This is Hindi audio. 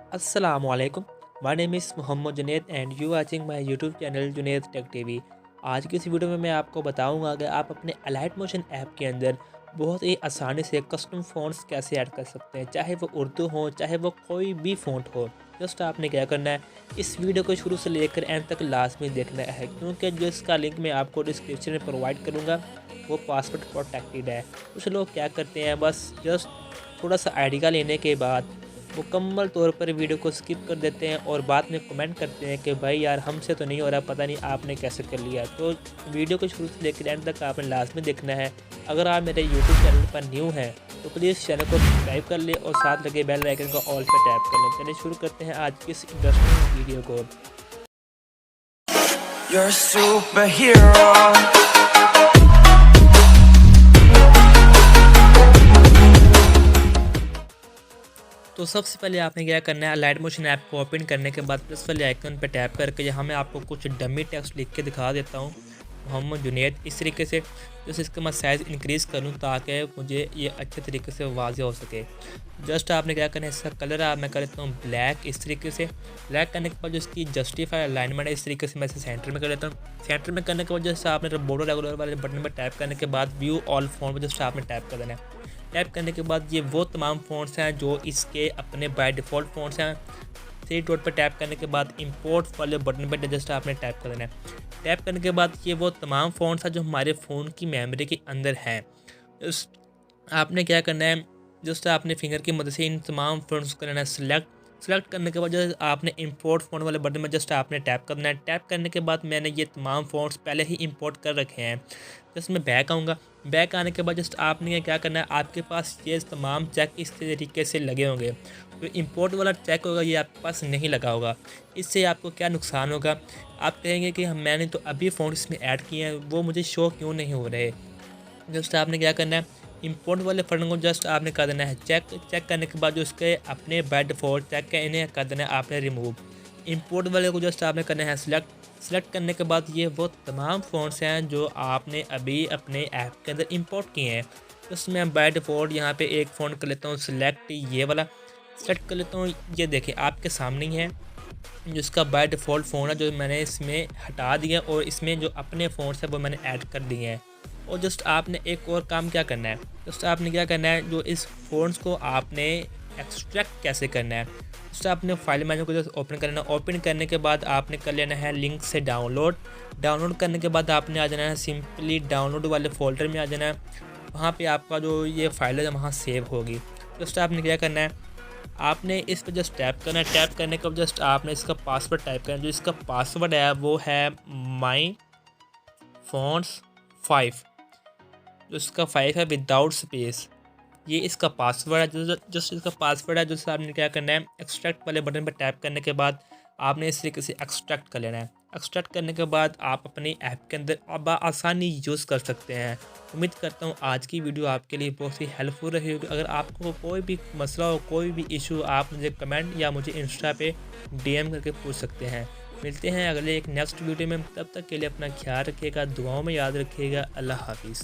Assalamualaikum. My name is Mohammad Junaid and you watching my YouTube channel Junaid tech TV. आज की इस वीडियो में मैं आपको बताऊंगा कि आप अपने अलाइट मोशन ऐप के अंदर बहुत ही आसानी से कस्टम फ़ॉन्ट्स कैसे ऐड कर सकते हैं, चाहे वो उर्दू हो चाहे वो कोई भी फ़ॉन्ट हो। जस्ट आपने क्या करना है, इस वीडियो को शुरू से लेकर एंड तक लास्ट में देखना है, क्योंकि जो इसका लिंक मैं आपको डिस्क्रिप्शन में प्रोवाइड करूँगा वो पासवर्ड प्रोटेक्टेड है। कुछ लोग क्या करते हैं, बस जस्ट थोड़ा सा आइडिया लेने के बाद मुकम्मल तौर पर वीडियो को स्किप कर देते हैं और बाद में कमेंट करते हैं कि भाई यार हमसे तो नहीं हो रहा, पता नहीं आपने कैसे कर लिया। तो वीडियो को शुरू से लेकर एंड तक आपने लास्ट में देखना है। अगर आप मेरे यूट्यूब चैनल पर न्यू हैं तो प्लीज़ चैनल को सब्सक्राइब कर ले और साथ लगे बेल आइकन को ऑल पर टैप कर लें। चलिए शुरू करते हैं आज की इस इंटरेस्टिंग वीडियो को। You're a superhero. तो सबसे पहले आपने क्या करना है, अलाइट मोशन ऐप को ओपन करने के बाद प्लस वाले आइकन पर टैप करके यहाँ मैं आपको कुछ डमी टेक्स्ट लिख के दिखा देता हूँ, मोहम्मद जुनैद। इस तरीके से जैसे इसका मैं साइज़ इंक्रीज़ करूँ ताकि मुझे ये अच्छे तरीके से वाज़ेह हो सके। जस्ट आपने क्या करना है, इसका कलर मैं कर देता हूँ ब्लैक। इस तरीके से ब्लैक करने के बाद जो इसकी जस्टिफाई अलाइनमेंट है इस तरीके से मैं इसे सेंटर में कर देता हूँ। सेंटर में करने के बाद जैसे आपने बॉर्डर रेगुलर वाले बटन पर टैप करने के बाद व्यू ऑल फ़ॉन्ट पर जस्ट आपने टैप कर देना है। टैप करने के बाद ये वो तमाम फ़ॉन्ट्स हैं जो इसके अपने बाय डिफ़ॉल्ट फ़ॉन्ट्स हैं। थ्री डॉट पर टैप करने के बाद इंपोर्ट वाले बटन पर जस्ट आपने टैप कर देना है। टैप करने के बाद ये वो तमाम फ़ॉन्ट्स हैं जो हमारे फ़ोन की मेमोरी के अंदर हैं। आपने क्या करना है, जस्ट आपने फिंगर की मदद से इन तमाम फ़ॉन्ट्स को करना है सेलेक्ट करने के बाद जो आपने इंपोर्ट फ़ॉन्ट वाले बटन में जस्ट आपने टैप करना है। टैप करने के बाद मैंने ये तमाम फ़ॉन्ट्स पहले ही इंपोर्ट कर रखे हैं। जस्ट मैं बैक आऊँगा। बैक आने के बाद जस्ट आपने क्या करना है, आपके पास ये तमाम चेक इस तरीके से लगे होंगे। तो इंपोर्ट वाला चेक होगा ये आपके पास नहीं लगा होगा। इससे आपको क्या नुकसान होगा, आप कहेंगे कि मैंने तो अभी फ़ॉन्ट्स इसमें ऐड किए हैं, वो मुझे शो क्यों नहीं हो रहे। जस्ट आपने क्या करना है, इंपोर्ट वाले फंड को जस्ट आपने कर देना है चेक करने के बाद जो इसके अपने बाय डिफ़ॉल्ट चेक है इन्हें कर देना है आपने रिमूव। इंपोर्ट वाले को जस्ट आपने करना है सेलेक्ट करने के बाद ये वो तमाम फ़ॉन्ट्स हैं जो आपने अभी अपने ऐप के अंदर इंपोर्ट किए हैं। जस्ट मैं बाय डिफ़ॉल्ट यहाँ पे एक फ़ॉन्ट कर लेता हूँ सेलेक्ट, ये वाला सेलेक्ट कर लेता हूँ। ये देखिए आपके सामने ही है जिसका बाय डिफ़ॉल्ट फ़ोन है जो मैंने इसमें हटा दिया और इसमें जो अपने फ़ोन्स हैं वो मैंने ऐड कर दिए हैं। और जस्ट आपने एक और काम क्या करना है, जस्ट आपने क्या करना है, जो इस फ़ोन्स को आपने एक्सट्रैक्ट कैसे करना है, जस्ट आपने फाइल मैनेजर को जस्ट ओपन करना है। ओपन करने के बाद आपने कर लेना है लिंक से डाउनलोड करने के बाद आपने आ जाना है सिंपली डाउनलोड वाले फ़ोल्डर में आ जाना है। वहाँ पे आपका जो ये फाइल है वहाँ सेव होगी। जस्ट आपने क्या करना है, आपने इस पर जस्ट टैप करना है। टैप करने के बाद जस्ट आपने इसका पासवर्ड टाइप करना है। जो इसका पासवर्ड है वो है माई फ़ॉन्ट्स 5, जो इसका 5 है विदाउट स्पेस, ये इसका पासवर्ड है। जो जस्ट इसका पासवर्ड है जो आपने क्या करना है, एक्सट्रैक्ट वाले बटन पर टैप करने के बाद आपने इस तरीके से एक्सट्रैक्ट कर लेना है। एक्सट्रैक्ट करने के बाद आप अपनी ऐप के अंदर अब आसानी यूज़ कर सकते हैं। उम्मीद करता हूँ आज की वीडियो आपके लिए बहुत ही हेल्पफुल रही होगी। अगर आपको कोई भी मसला हो, कोई भी इशू, आप मुझे कमेंट या मुझे इंस्टा पे DM करके पूछ सकते हैं। मिलते हैं अगले एक नेक्स्ट वीडियो में, तब तक के लिए अपना ख्याल रखिएगा, दुआओं में याद रखिएगा। अल्लाह हाफिज़।